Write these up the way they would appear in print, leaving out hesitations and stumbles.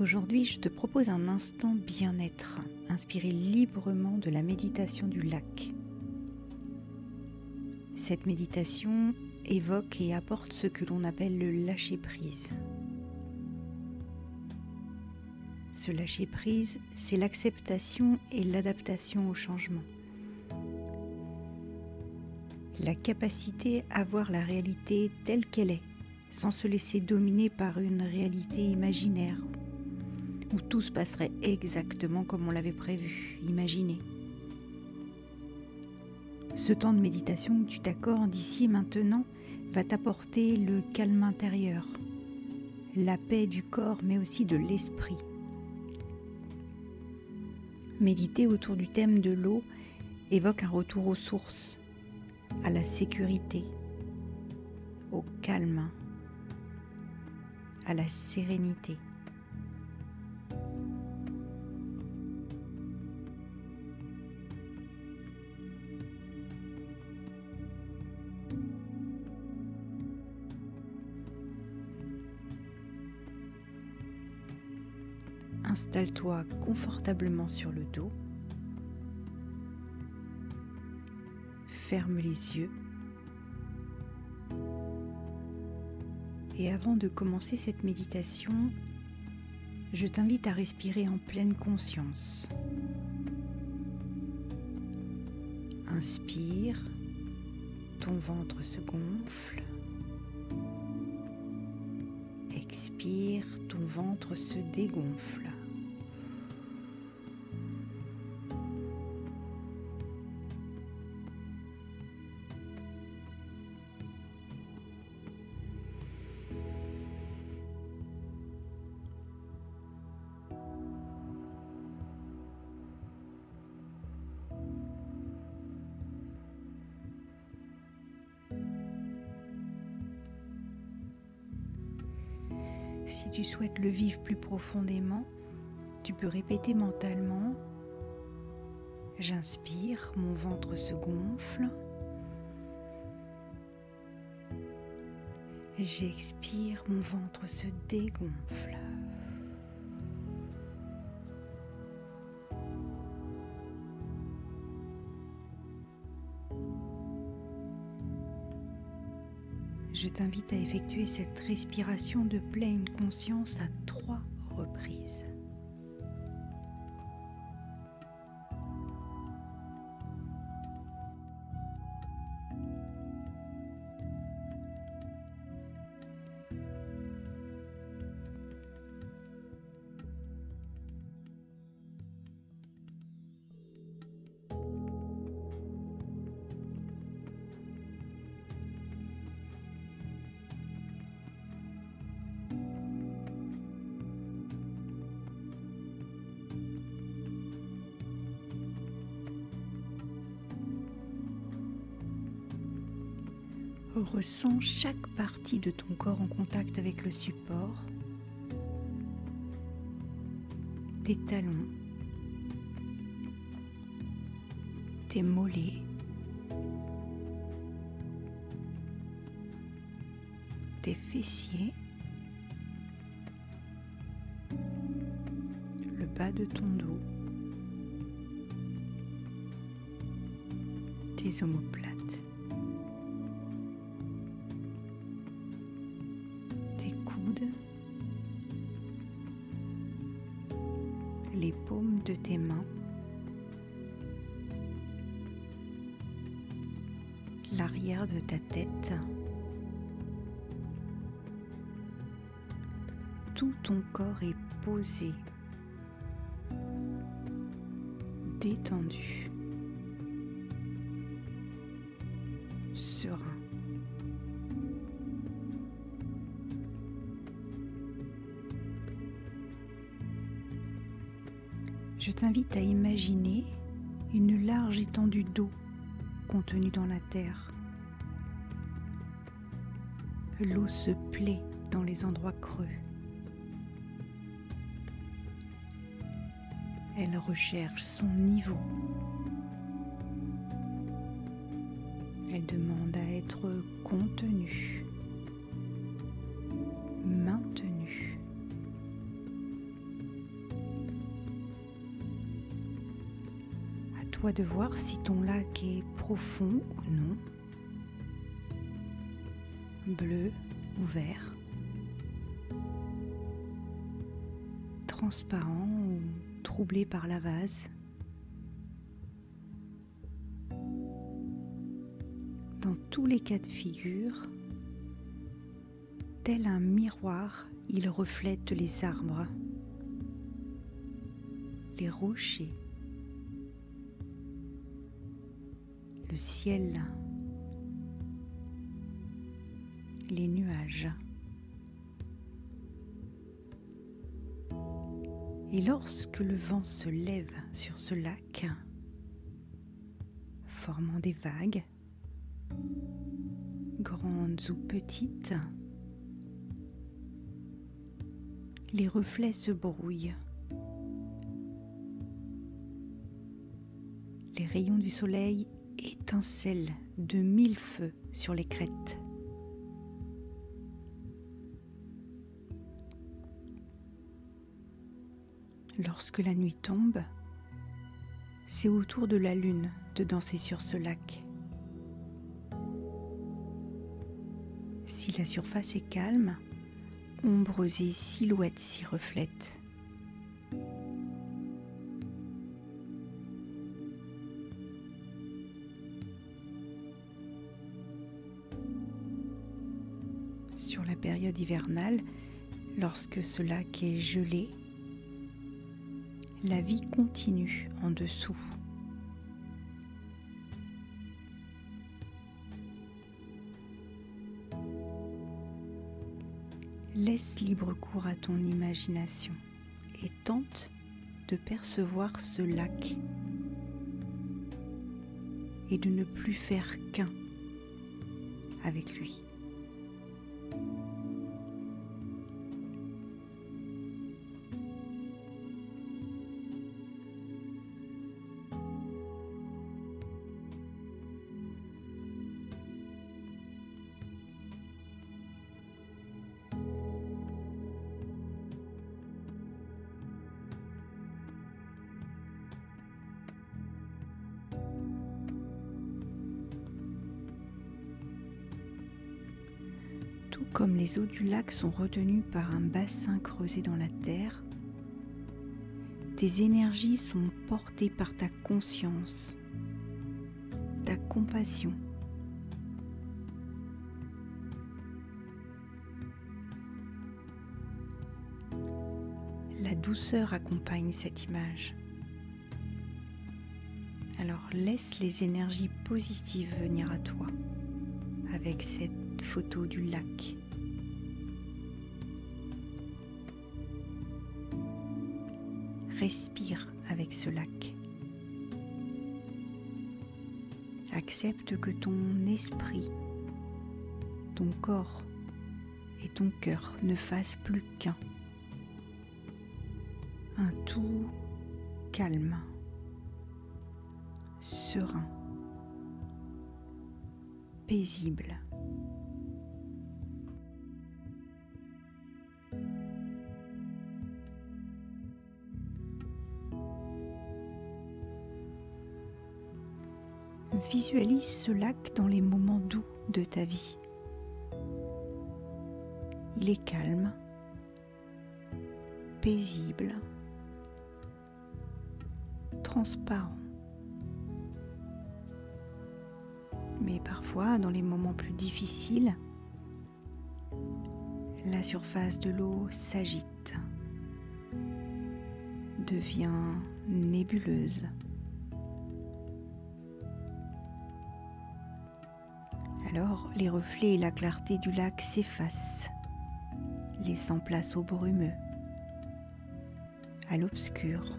Aujourd'hui, je te propose un instant bien-être, inspiré librement de la méditation du lac. Cette méditation évoque et apporte ce que l'on appelle le lâcher-prise. Ce lâcher-prise, c'est l'acceptation et l'adaptation au changement. La capacité à voir la réalité telle qu'elle est, sans se laisser dominer par une réalité imaginaire, où tout se passerait exactement comme on l'avait prévu, imaginé. Ce temps de méditation que tu t'accordes ici et maintenant va t'apporter le calme intérieur, la paix du corps mais aussi de l'esprit. Méditer autour du thème de l'eau évoque un retour aux sources, à la sécurité, au calme, à la sérénité. Installe-toi confortablement sur le dos. Ferme les yeux. Et avant de commencer cette méditation, je t'invite à respirer en pleine conscience. Inspire, ton ventre se gonfle. Expire, ton ventre se dégonfle. Si tu souhaites le vivre plus profondément, tu peux répéter mentalement « J'inspire, mon ventre se gonfle. J'expire, mon ventre se dégonfle. » Je t'invite à effectuer cette respiration de pleine conscience à 3 reprises. Ressens chaque partie de ton corps en contact avec le support, tes talons, tes mollets, tes fessiers, le bas de ton dos, tes omoplates. Les paumes de tes mains, l'arrière de ta tête, tout ton corps est posé, détendu, serein. Je t'invite à imaginer une large étendue d'eau contenue dans la terre. L'eau se plaît dans les endroits creux. Elle recherche son niveau. Elle demande à être contenue, maintenue. toi de voir si ton lac est profond ou non, bleu ou vert, transparent ou troublé par la vase. Dans tous les cas de figure, tel un miroir, il reflète les arbres, les rochers, le ciel, les nuages. Et lorsque le vent se lève sur ce lac, formant des vagues, grandes ou petites, les reflets se brouillent. Les rayons du soleil étincellent de 1000 feux sur les crêtes. Lorsque la nuit tombe, c'est au tour de la lune de danser sur ce lac. Si la surface est calme, ombres et silhouettes s'y reflètent. Sur la période hivernale, lorsque ce lac est gelé, la vie continue en dessous. Laisse libre cours à ton imagination et tente de percevoir ce lac et de ne plus faire qu'un avec lui. Tout comme les eaux du lac sont retenues par un bassin creusé dans la terre, tes énergies sont portées par ta conscience, ta compassion. La douceur accompagne cette image. Alors laisse les énergies positives venir à toi avec cette photo du lac. Respire avec ce lac. Accepte que ton esprit, ton corps et ton cœur ne fassent plus qu'un. Un tout calme, serein, paisible. Visualise ce lac dans les moments doux de ta vie. Il est calme, paisible, transparent. Mais parfois, dans les moments plus difficiles, la surface de l'eau s'agite, devient nébuleuse. Alors, les reflets et la clarté du lac s'effacent, laissant place au brumeux, à l'obscur.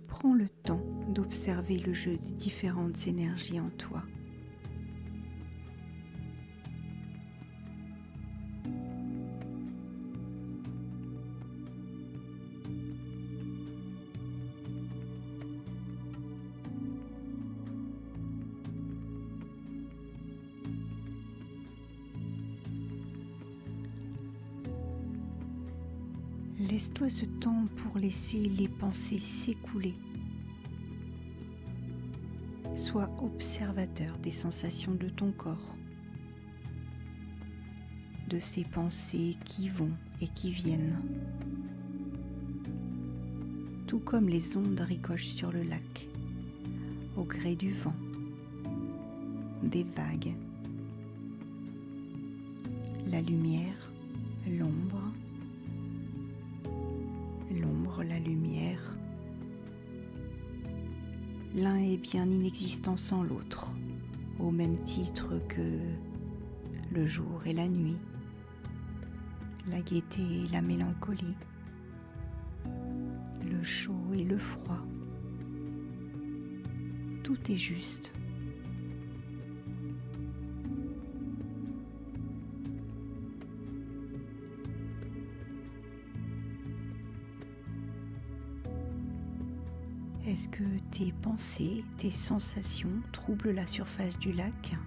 Prends le temps d'observer le jeu des différentes énergies en toi. Laisse-toi ce temps pour laisser les pensées s'écouler. Sois observateur des sensations de ton corps, de ces pensées qui vont et qui viennent, tout comme les ondes ricochent sur le lac, au gré du vent, des vagues, la lumière, l'ombre, la lumière. L'un est bien inexistant sans l'autre, au même titre que le jour et la nuit, la gaieté et la mélancolie, le chaud et le froid. Tout est juste. Est-ce que tes pensées, tes sensations troublent la surface du lac ?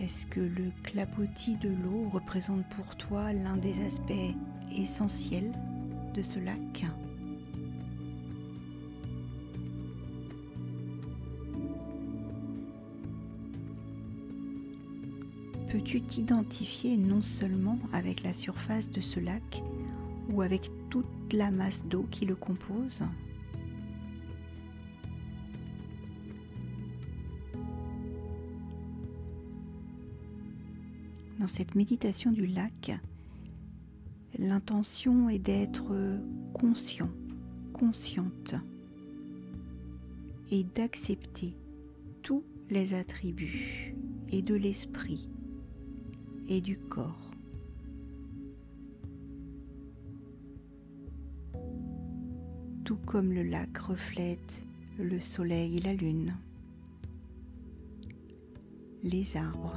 Est-ce que le clapotis de l'eau représente pour toi l'un des aspects essentiels de ce lac ? Peux-tu t'identifier non seulement avec la surface de ce lac ou avec toute la masse d'eau qui le compose ? Dans cette méditation du lac, l'intention est d'être conscient, consciente et d'accepter tous les attributs et de l'esprit et du corps. Tout comme le lac reflète le soleil et la lune, les arbres,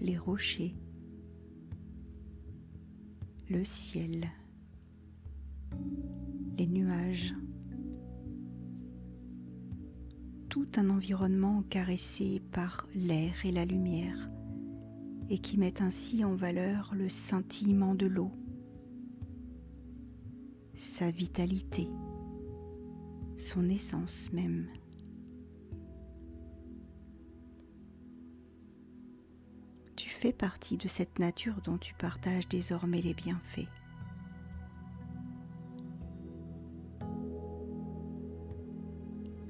les rochers, le ciel, les nuages, tout un environnement caressé par l'air et la lumière et qui met ainsi en valeur le scintillement de l'eau, sa vitalité, son essence même. Tu fais partie de cette nature dont tu partages désormais les bienfaits.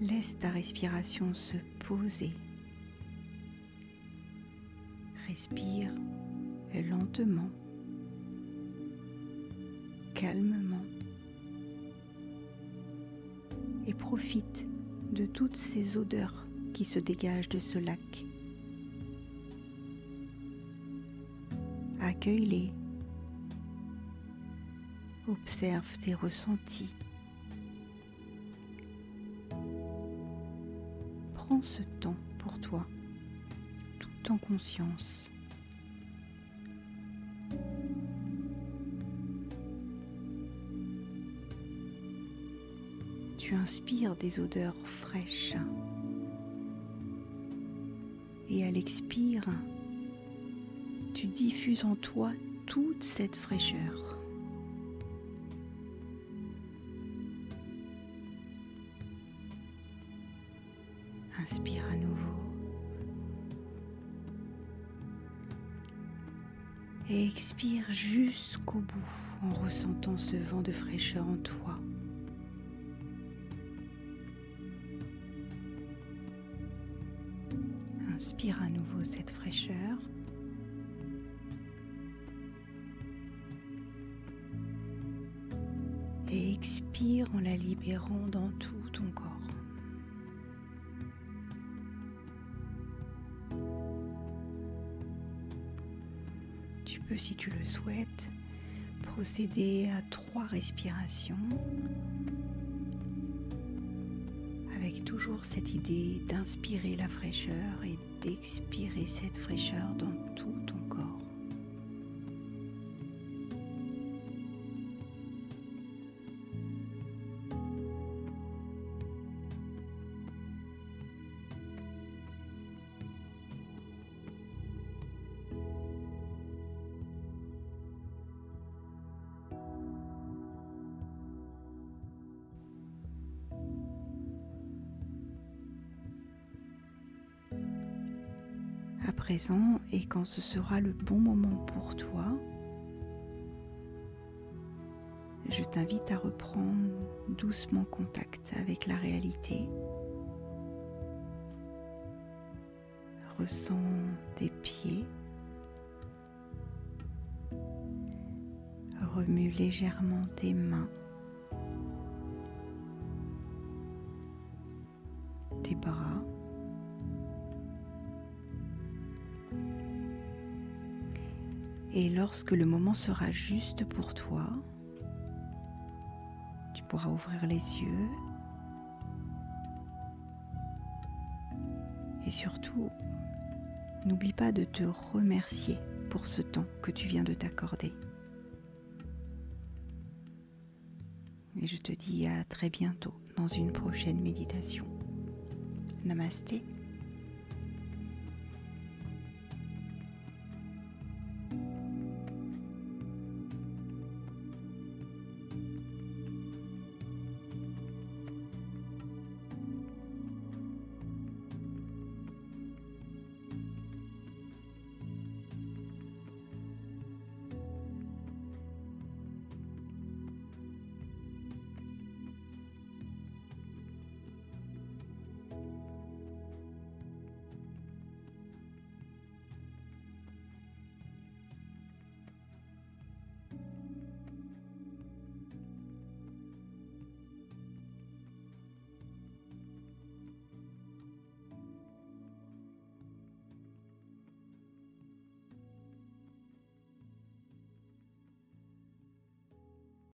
Laisse ta respiration se poser. Respire lentement, calmement et profite de toutes ces odeurs qui se dégagent de ce lac. Accueille-les, observe tes ressentis. Prends ce temps pour toi, tout en conscience. Tu inspires des odeurs fraîches et à l'expire, tu diffuses en toi toute cette fraîcheur. Inspire à nouveau et expire jusqu'au bout en ressentant ce vent de fraîcheur en toi. Inspire à nouveau cette fraîcheur. Et expire en la libérant dans tout ton corps. Tu peux, si tu le souhaites, procéder à 3 respirations avec toujours cette idée d'inspirer la fraîcheur et d'expirer cette fraîcheur dans tout ton corps. présent, et quand ce sera le bon moment pour toi, je t'invite à reprendre doucement contact avec la réalité. Ressens tes pieds. Remue légèrement tes mains, tes bras. Et lorsque le moment sera juste pour toi, tu pourras ouvrir les yeux. Et surtout, n'oublie pas de te remercier pour ce temps que tu viens de t'accorder. Et je te dis à très bientôt dans une prochaine méditation. Namasté.